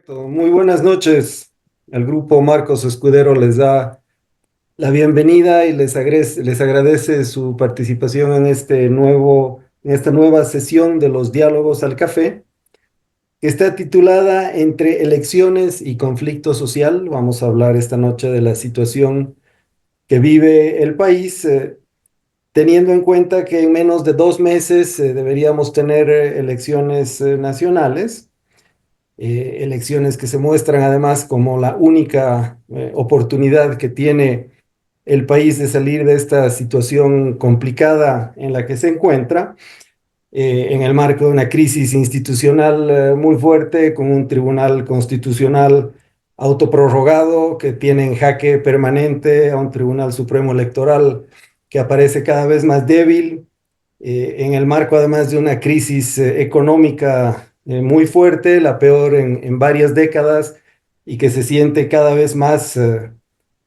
Muy buenas noches. El grupo Marcos Escudero les da la bienvenida y les agradece su participación en en esta nueva sesión de los diálogos al café, que está titulada Entre elecciones y conflicto social. Vamos a hablar esta noche de la situación que vive el país, teniendo en cuenta que en menos de 2 meses deberíamos tener elecciones nacionales. Elecciones que se muestran además como la única oportunidad que tiene el país de salir de esta situación complicada en la que se encuentra, en el marco de una crisis institucional muy fuerte, con un tribunal constitucional autoprorrogado que tiene en jaque permanente a un tribunal supremo electoral que aparece cada vez más débil, en el marco además de una crisis económica muy fuerte, la peor en varias décadas, y que se siente cada vez más,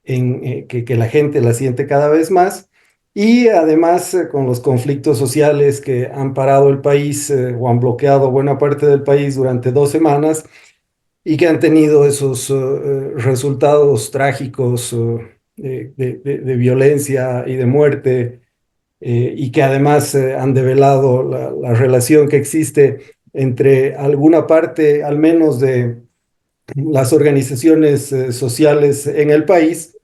que la gente la siente cada vez más, y además con los conflictos sociales que han parado el país o han bloqueado buena parte del país durante 2 semanas y que han tenido esos resultados trágicos de violencia y de muerte, y que además han develado la relación que existe entre alguna parte, al menos, de las organizaciones sociales en el país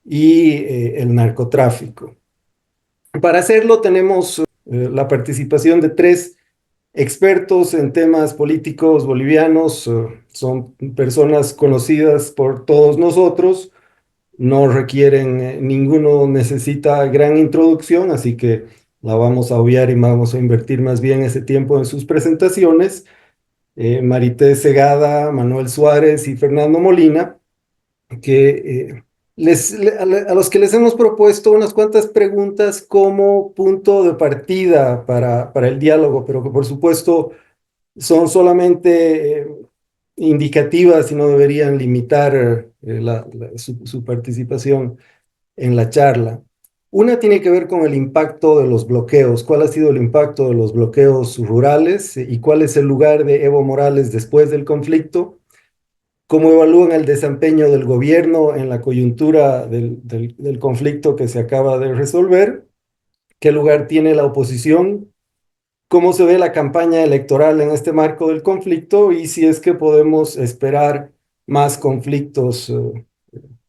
y el narcotráfico. Para hacerlo tenemos la participación de tres expertos en temas políticos bolivianos. Son personas conocidas por todos nosotros, no requieren, ninguno necesita gran introducción, así que la vamos a obviar y vamos a invertir más bien ese tiempo en sus presentaciones. Marité Segada, Manuel Suárez y Fernando Molina, que a los que les hemos propuesto unas cuantas preguntas como punto de partida para el diálogo, pero que por supuesto son solamente indicativas y no deberían limitar su participación en la charla. Una tiene que ver con el impacto de los bloqueos. ¿Cuál ha sido el impacto de los bloqueos rurales y cuál es el lugar de Evo Morales después del conflicto? ¿Cómo evalúan el desempeño del gobierno en la coyuntura del conflicto que se acaba de resolver? ¿Qué lugar tiene la oposición? ¿Cómo se ve la campaña electoral en este marco del conflicto? Y si es que podemos esperar más conflictos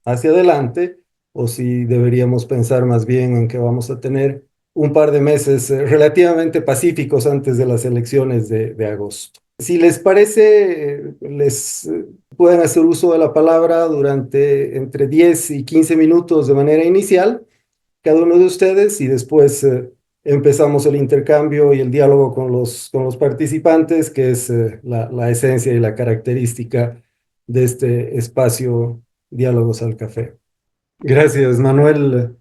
hacia adelante, o si deberíamos pensar más bien en que vamos a tener un par de meses relativamente pacíficos antes de las elecciones de agosto. Si les parece, les pueden hacer uso de la palabra durante entre 10 y 15 minutos de manera inicial, cada uno de ustedes, y después empezamos el intercambio y el diálogo con los participantes, que es la esencia y la característica de este espacio Diálogos al Café. Gracias, Manuel.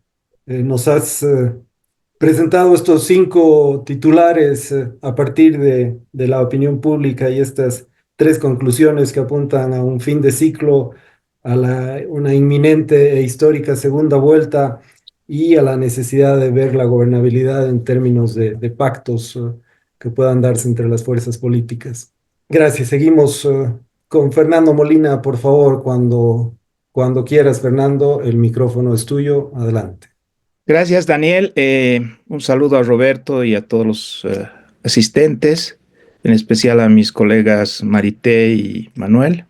Nos has presentado estos 5 titulares a partir de la opinión pública y estas 3 conclusiones que apuntan a un fin de ciclo, a una inminente e histórica segunda vuelta y a la necesidad de ver la gobernabilidad en términos de pactos que puedan darse entre las fuerzas políticas. Gracias. Seguimos con Fernando Molina, por favor, cuando quieras, Fernando, el micrófono es tuyo. Adelante. Gracias, Daniel. Un saludo a Roberto y a todos los asistentes, en especial a mis colegas Marité y Manuel.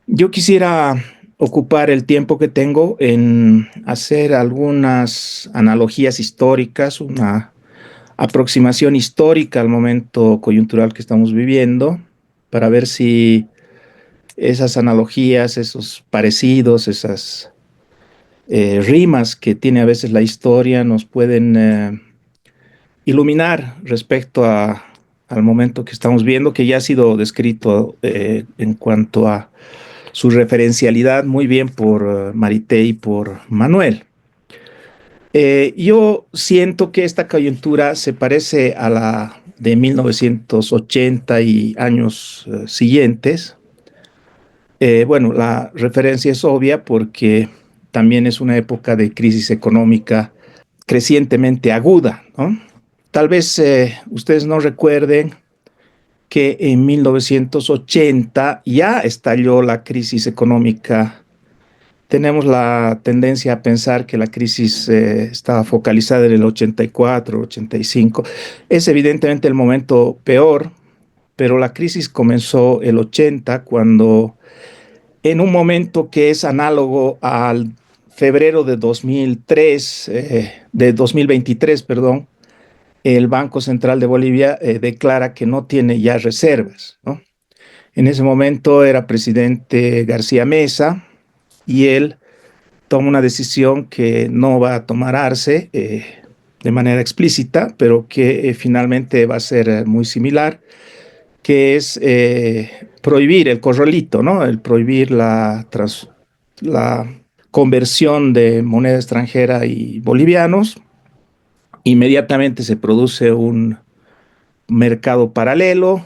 Yo quisiera ocupar el tiempo que tengo en hacer algunas analogías históricas, una aproximación histórica al momento coyuntural que estamos viviendo, para ver si esas analogías, esos parecidos, esas rimas que tiene a veces la historia nos pueden iluminar respecto al momento que estamos viendo, que ya ha sido descrito en cuanto a su referencialidad muy bien por Marité y por Manuel. Yo siento que esta coyuntura se parece a la de 1980 y años siguientes. Bueno, la referencia es obvia porque también es una época de crisis económica crecientemente aguda, ¿no? Tal vez ustedes no recuerden que en 1980 ya estalló la crisis económica. Tenemos la tendencia a pensar que la crisis estaba focalizada en el 84, 85. Es evidentemente el momento peor, pero la crisis comenzó el 80 cuando en un momento que es análogo al febrero de 2003, de 2023, perdón, el Banco Central de Bolivia declara que no tiene ya reservas, ¿no? En ese momento era presidente García Mesa y él toma una decisión que no va a tomar Arce de manera explícita, pero que finalmente va a ser muy similar, que es prohibir el corralito, ¿no? El prohibir la conversión de moneda extranjera y bolivianos. Inmediatamente se produce un mercado paralelo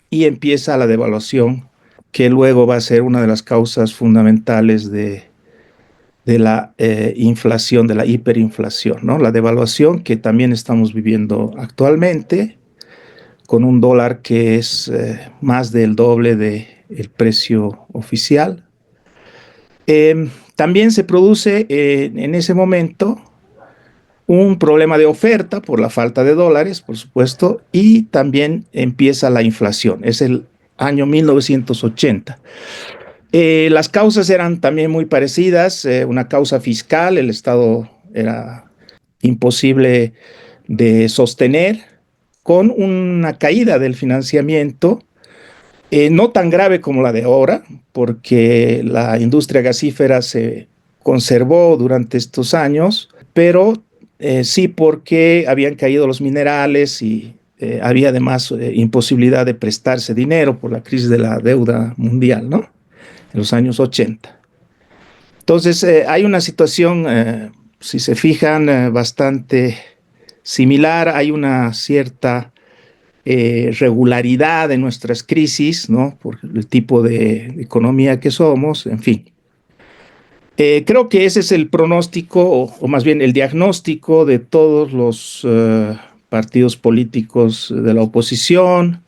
y empieza la devaluación, que luego va a ser una de las causas fundamentales de la inflación, de la hiperinflación, ¿no? La devaluación que también estamos viviendo actualmente, con un dólar que es más del doble del precio oficial. También se produce en ese momento un problema de oferta por la falta de dólares, por supuesto, y también empieza la inflación. Es el año 1980. Las causas eran también muy parecidas. Una causa fiscal, el Estado era imposible de sostener, con una caída del financiamiento, no tan grave como la de ahora, porque la industria gasífera se conservó durante estos años, pero sí porque habían caído los minerales y había además imposibilidad de prestarse dinero por la crisis de la deuda mundial, ¿no? En los años 80. Entonces, hay una situación, si se fijan, bastante similar. Hay una cierta regularidad en nuestras crisis, ¿no? Por el tipo de economía que somos, en fin. Creo que ese es el pronóstico, o más bien el diagnóstico de todos los partidos políticos de la oposición,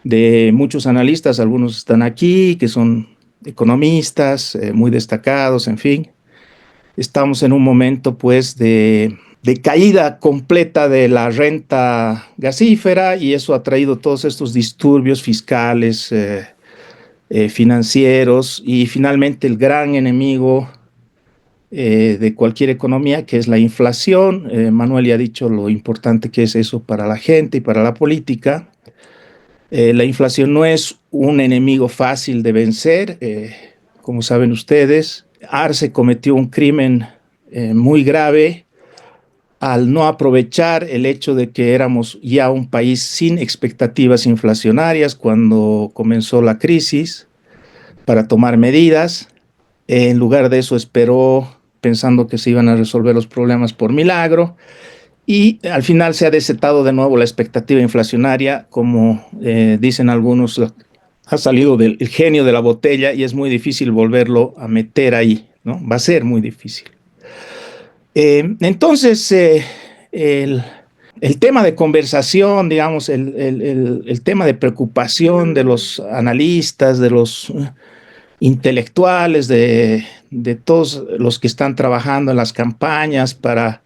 de muchos analistas, algunos están aquí, que son economistas muy destacados, en fin. Estamos en un momento, pues, de caída completa de la renta gasífera y eso ha traído todos estos disturbios fiscales, financieros y finalmente el gran enemigo de cualquier economía, que es la inflación. Manuel ya ha dicho lo importante que es eso para la gente y para la política. La inflación no es un enemigo fácil de vencer, como saben ustedes. Arce cometió un crimen muy grave al no aprovechar el hecho de que éramos ya un país sin expectativas inflacionarias cuando comenzó la crisis para tomar medidas. En lugar de eso esperó pensando que se iban a resolver los problemas por milagro y al final se ha desatado de nuevo la expectativa inflacionaria, como dicen algunos, ha salido del genio de la botella y es muy difícil volverlo a meter ahí, ¿no? Va a ser muy difícil. Entonces, el tema de conversación, digamos, el tema de preocupación de los analistas, de los intelectuales, de todos los que están trabajando en las campañas para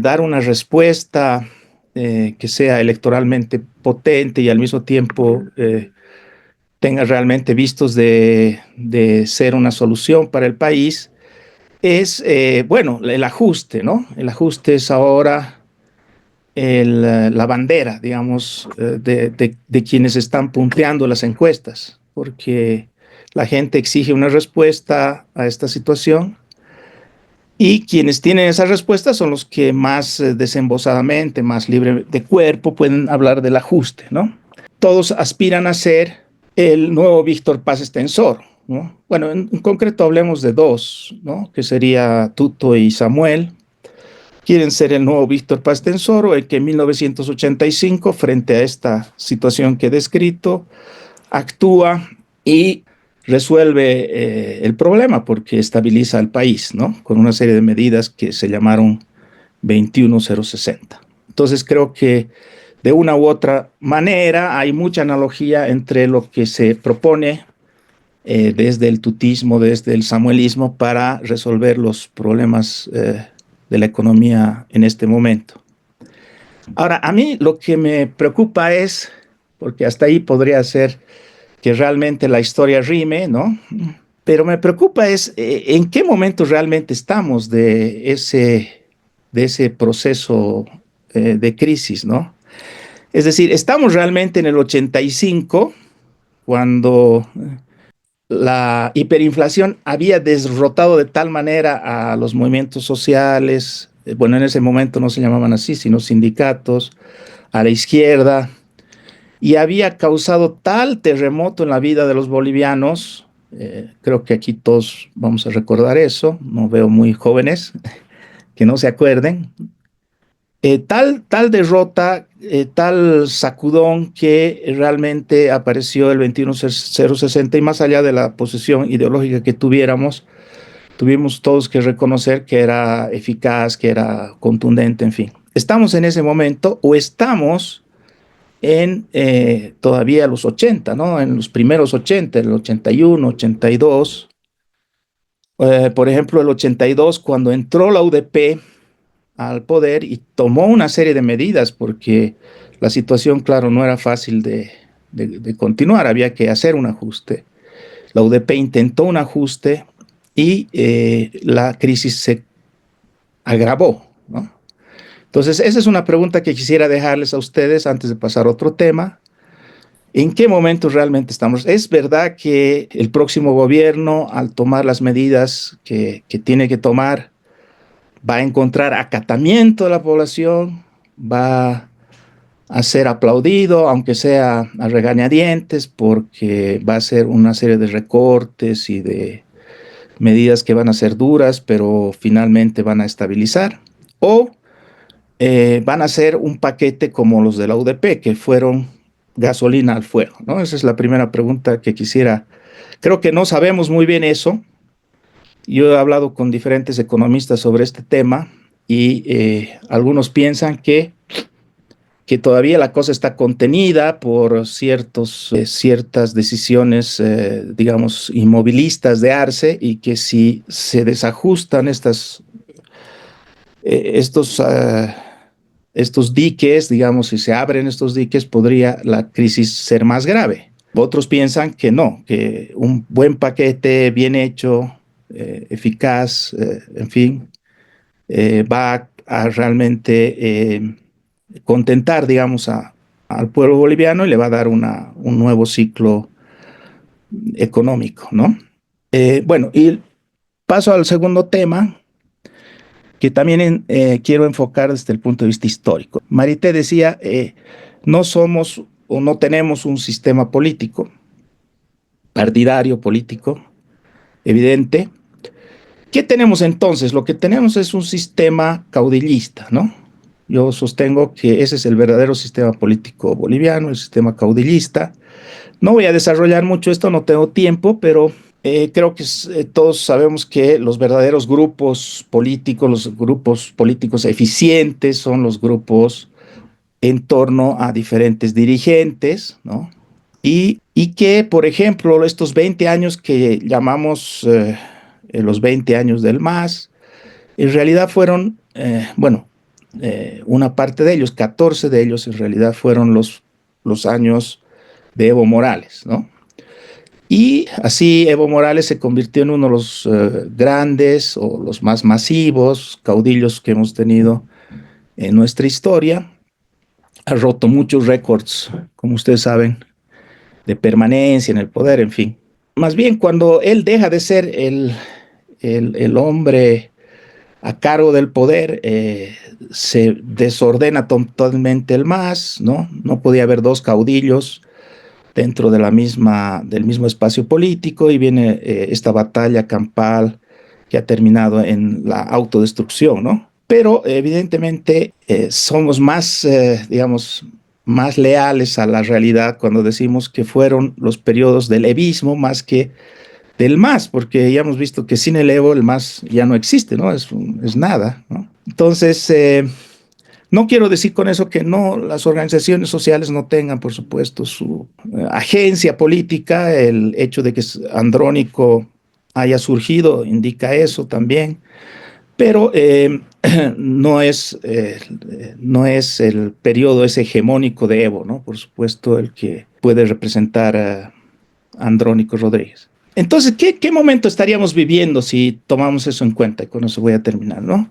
dar una respuesta que sea electoralmente potente y al mismo tiempo tenga realmente vistos de ser una solución para el país, es, bueno, el ajuste, ¿no? El ajuste es ahora la bandera, digamos, de quienes están punteando las encuestas, porque la gente exige una respuesta a esta situación y quienes tienen esa respuesta son los que más desembosadamente, más libre de cuerpo pueden hablar del ajuste, ¿no? Todos aspiran a ser el nuevo Víctor Paz Estenssoro, ¿no? Bueno, en concreto hablemos de dos, ¿no? Que sería Tuto y Samuel. Quieren ser el nuevo Víctor Paz Estenssoro, el que en 1985, frente a esta situación que he descrito, actúa y resuelve el problema porque estabiliza al país, ¿no? Con una serie de medidas que se llamaron 21060. Entonces creo que de una u otra manera hay mucha analogía entre lo que se propone desde el tutismo, desde el samuelismo, para resolver los problemas de la economía en este momento. Ahora, a mí lo que me preocupa es, porque hasta ahí podría ser que realmente la historia rime, ¿no? Pero me preocupa es en qué momento realmente estamos de ese proceso de crisis, ¿no? Es decir, estamos realmente en el 85, cuando la hiperinflación había derrotado de tal manera a los movimientos sociales, bueno, en ese momento no se llamaban así, sino sindicatos, a la izquierda, y había causado tal terremoto en la vida de los bolivianos, creo que aquí todos vamos a recordar eso, no veo muy jóvenes que no se acuerden, tal derrota, tal sacudón que realmente apareció el 21060 y más allá de la posición ideológica que tuviéramos, tuvimos todos que reconocer que era eficaz, que era contundente, en fin. ¿Estamos en ese momento o estamos en todavía los 80, ¿no? En los primeros 80, el 81, 82. Por ejemplo, el 82, cuando entró la UDP al poder y tomó una serie de medidas, porque la situación, claro, no era fácil de continuar, había que hacer un ajuste. La UDP intentó un ajuste y la crisis se agravó, ¿no? Entonces, esa es una pregunta que quisiera dejarles a ustedes antes de pasar a otro tema. ¿En qué momento realmente estamos? Es verdad que el próximo gobierno, al tomar las medidas que tiene que tomar, va a encontrar acatamiento de la población, va a ser aplaudido, aunque sea a regañadientes, porque va a ser una serie de recortes y de medidas que van a ser duras, pero finalmente van a estabilizar, o van a ser un paquete como los de la UDP, que fueron gasolina al fuego, ¿no? Esa es la primera pregunta que quisiera. Creo que no sabemos muy bien eso. Yo he hablado con diferentes economistas sobre este tema y algunos piensan que todavía la cosa está contenida por ciertas decisiones, digamos, inmovilistas de Arce, y que si se desajustan estos, estos diques, digamos, si se abren estos diques, podría la crisis ser más grave. Otros piensan que no, que un buen paquete bien hecho, eficaz, en fin, va a realmente contentar, digamos, al pueblo boliviano y le va a dar un nuevo ciclo económico, ¿no? Bueno, y paso al segundo tema, que también quiero enfocar desde el punto de vista histórico. Marité decía, no somos o no tenemos un sistema político, partidario político, evidente. ¿Qué tenemos entonces? Lo que tenemos es un sistema caudillista, ¿no? Yo sostengo que ese es el verdadero sistema político boliviano, el sistema caudillista. No voy a desarrollar mucho esto, no tengo tiempo, pero creo que todos sabemos que los verdaderos grupos políticos, los grupos políticos eficientes, son los grupos en torno a diferentes dirigentes, ¿no? Y que, por ejemplo, estos 20 años que llamamos los 20 años del MAS, en realidad fueron, bueno, una parte de ellos, 14 de ellos en realidad fueron los años de Evo Morales, ¿no? Y así Evo Morales se convirtió en uno de los grandes o los más masivos caudillos que hemos tenido en nuestra historia. Ha roto muchos récords, como ustedes saben, de permanencia en el poder, en fin. Más bien, cuando él deja de ser el hombre a cargo del poder, se desordena totalmente el MAS, ¿no? No podía haber dos caudillos dentro de del mismo espacio político, y viene esta batalla campal que ha terminado en la autodestrucción, ¿no? Pero evidentemente somos más, digamos, más leales a la realidad cuando decimos que fueron los periodos del evismo más que del MAS, porque ya hemos visto que sin el Evo el MAS ya no existe, ¿no? Es nada, ¿no? Entonces, No quiero decir con eso que no, las organizaciones sociales no tengan, por supuesto, su agencia política. El hecho de que Andrónico haya surgido indica eso también, pero no no es el periodo ese hegemónico de Evo, ¿no? Por supuesto, el que puede representar a Andrónico Rodríguez. Entonces, ¿qué momento estaríamos viviendo si tomamos eso en cuenta? Y con eso voy a terminar, ¿no?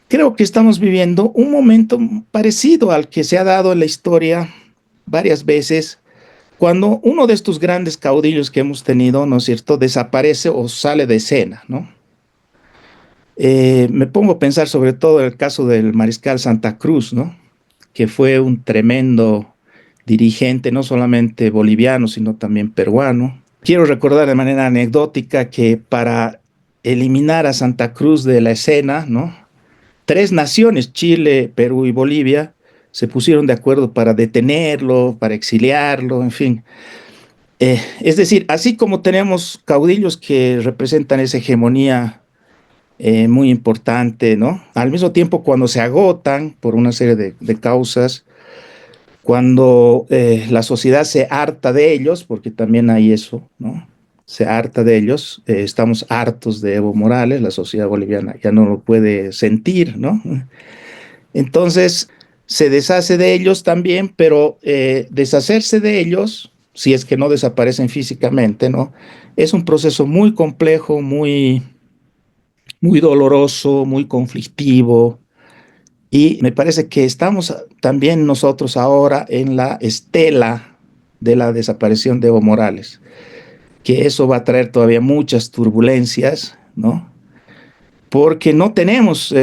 Creo que estamos viviendo un momento parecido al que se ha dado en la historia varias veces, cuando uno de estos grandes caudillos que hemos tenido, ¿no es cierto?, desaparece o sale de escena, ¿no? Me pongo a pensar sobre todo en el caso del mariscal Santa Cruz, ¿no? Que fue un tremendo dirigente, no solamente boliviano, sino también peruano. Quiero recordar de manera anecdótica que para eliminar a Santa Cruz de la escena, ¿no? Tres naciones, Chile, Perú y Bolivia, se pusieron de acuerdo para detenerlo, para exiliarlo, en fin. Es decir, así como tenemos caudillos que representan esa hegemonía muy importante, ¿no? Al mismo tiempo, cuando se agotan por una serie de causas, cuando la sociedad se harta de ellos, porque también hay eso, ¿no? Se harta de ellos, estamos hartos de Evo Morales, la sociedad boliviana ya no lo puede sentir, ¿no? Entonces se deshace de ellos también, pero deshacerse de ellos, si es que no desaparecen físicamente, ¿no? Es un proceso muy complejo, muy doloroso, muy conflictivo, y me parece que estamos también nosotros ahora en la estela de la desaparición de Evo Morales, que eso va a traer todavía muchas turbulencias, ¿no? Porque no tenemos,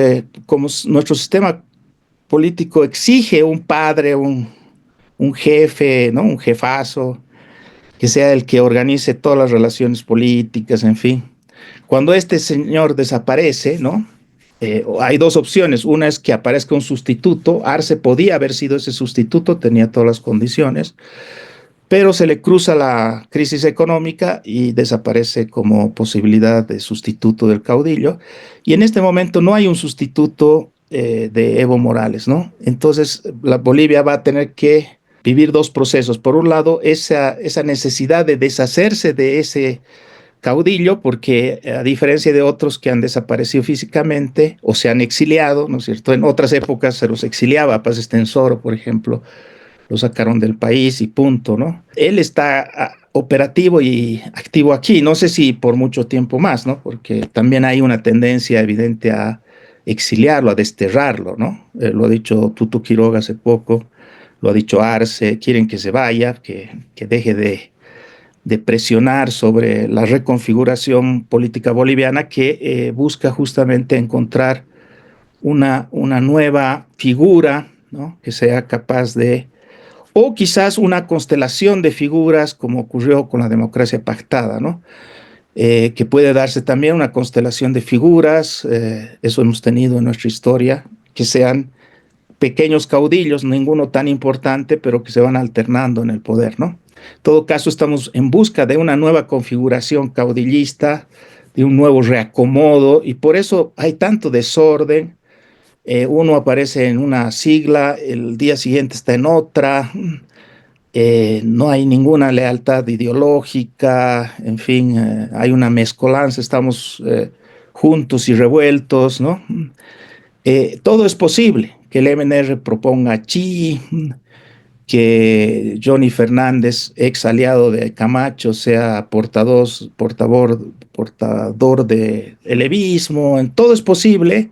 como nuestro sistema político exige un padre, un jefe, ¿no? Un jefazo, que sea el que organice todas las relaciones políticas, en fin. Cuando este señor desaparece, ¿no? Hay dos opciones. Una es que aparezca un sustituto. Arce podía haber sido ese sustituto, tenía todas las condiciones, pero se le cruza la crisis económica y desaparece como posibilidad de sustituto del caudillo. Y en este momento no hay un sustituto de Evo Morales, ¿no? Entonces, la Bolivia va a tener que vivir dos procesos. Por un lado, esa necesidad de deshacerse de ese caudillo, porque a diferencia de otros que han desaparecido físicamente o se han exiliado, ¿no es cierto? En otras épocas se los exiliaba, Paz Estensoro, por ejemplo, lo sacaron del país y punto, ¿no? Él está operativo y activo aquí, no sé si por mucho tiempo más, ¿no? Porque también hay una tendencia evidente a exiliarlo, a desterrarlo, ¿no? Lo ha dicho Tuto Quiroga hace poco, lo ha dicho Arce, quieren que se vaya, que deje de presionar sobre la reconfiguración política boliviana que busca justamente encontrar una nueva figura, ¿no? Que sea capaz de, o quizás una constelación de figuras como ocurrió con la democracia pactada, ¿no? Que puede darse también una constelación de figuras, eso hemos tenido en nuestra historia, que sean pequeños caudillos, ninguno tan importante, pero que se van alternando en el poder, ¿no? En todo caso, estamos en busca de una nueva configuración caudillista, de un nuevo reacomodo, y por eso hay tanto desorden. Uno aparece en una sigla, el día siguiente está en otra, no hay ninguna lealtad ideológica, en fin, hay una mezcolanza, estamos juntos y revueltos, ¿no? Todo es posible, que el MNR proponga Chi, que Johnny Fernández, ex aliado de Camacho, sea portador de elevismo, todo es posible,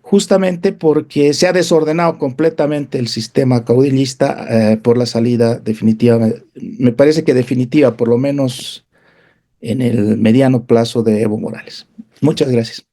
justamente porque se ha desordenado completamente el sistema caudillista por la salida definitiva, me parece que definitiva, por lo menos en el mediano plazo de Evo Morales. Muchas gracias.